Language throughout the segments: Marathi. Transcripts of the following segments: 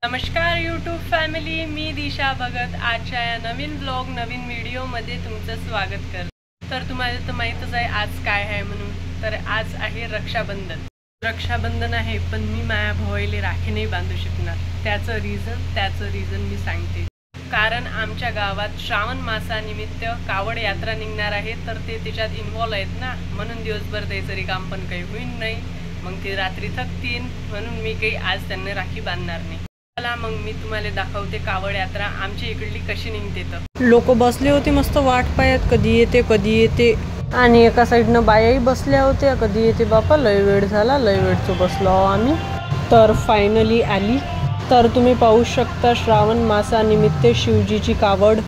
नमस्कार यूट्यूब फॅमिली, मी दिशा भगत आजच्या या नवीन ब्लॉग नवीन व्हिडिओमध्ये तुमचं स्वागत करते। तर तुम्हाला तर माहीतच आहे आज काय आहे म्हणून। तर आज आहे रक्षाबंधन आहे, पण मी माझ्या भावाला राखी नाही बांधू शकणार। त्याचं रिझन मी सांगते। कारण आमच्या गावात श्रावण मासानिमित्त कावड यात्रा निघणार आहे, तर ते त्याच्यात इन्व्हॉल्व आहेत ना, म्हणून दिवसभर त्याचं रिकाम पण काही होईल नाही। मग ते रात्री थकतील, म्हणून मी काही आज त्यांना राखी बांधणार नाही। चला मग मी तुम्हाला दाखवते कावड यात्रा आमच्या इकडली कशी निघते। तर लोक बसले होते मस्त वाट पाहत, कधी येते आणि एका साईडनं बायाही बसल्या होत्या, कधी येते बापा। लय वेळ झाला, लय वेळचं बसलो आम्ही। तर फायनली आली। तर तुम्ही पाहू शकता श्रावण मासानिमित्त शिवजीची कावड।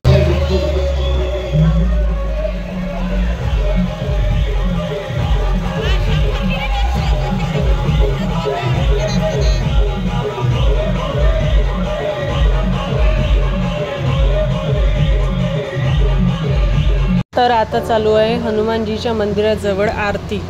तर आता चालू आहे हनुमानजीच्या मंदिराजवळ आरती।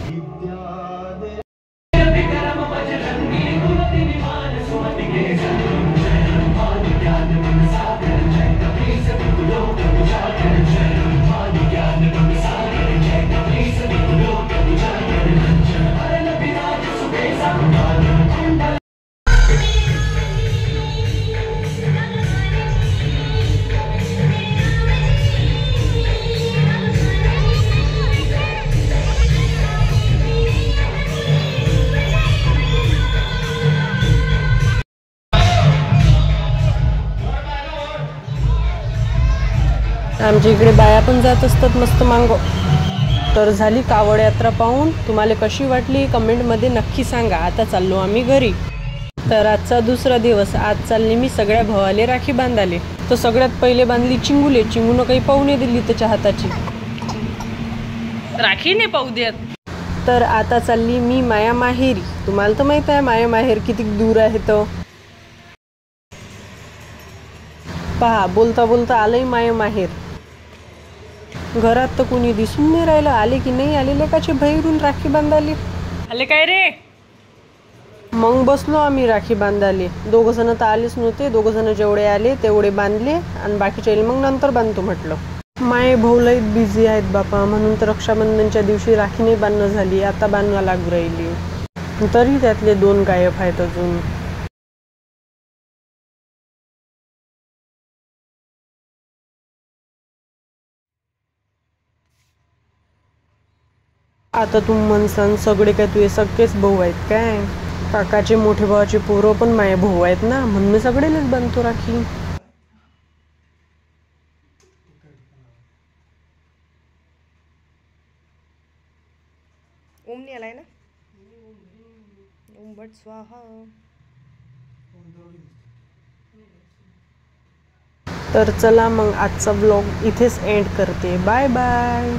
आमच्या इकडे बाया पण जात असतात मस्त मांगो। तर झाली कावड यात्रा पाहून, तुम्हाला कशी वाटली कमेंटमध्ये नक्की सांगा। आता चाललो आम्ही घरी। तर आजचा दुसरा दिवस। आज चालली मी सगळ्या भावाले राखी बांधाले। तर सगळ्यात पहिले बांधली चिंगूनं काही पाहू नाही दिली त्याच्या हाताची, राखी नाही पाहू देत। तर आता चालली मी माया माहेरी। तुम्हाला तर माहित आहे माया माहेर किती दूर आहे। तो पहा, बोलता बोलता आलंय माया माहेर। घरात तर कोणी दिसून नाही राहिलं, आले की नाही आले लेकाचे भैरून राखी बांधाले। आले काय रे? मग बसलो आम्ही राखी बांधाले। दोघ जण तर आलेच नव्हते, दोघ जण जेवढे आले तेवढे बांधले आणि बाकीचे मग नंतर बांधतो म्हटलं। माय भाऊ लय बिझी आहेत बापा, म्हणून तर रक्षाबंधनच्या दिवशी राखी नाही बांधणं झाली, आता बांधणं लागू राहिली। तरी त्यातले 2 गायब आहेत अजून। आता तू म्हणसान सगळे काय तुझे सगळेच भाऊ आहेत काय? काकाचे मोठे भावाचे पोरं पण माझे भाऊ आहेत ना, म्हणून मी सगळेलेच बांधतो राखी। ओम नाही आलाय ना, ओम भट स्वाहा। तर चला मग आजचा ब्लॉग इथेच एंड करते। Bye bye.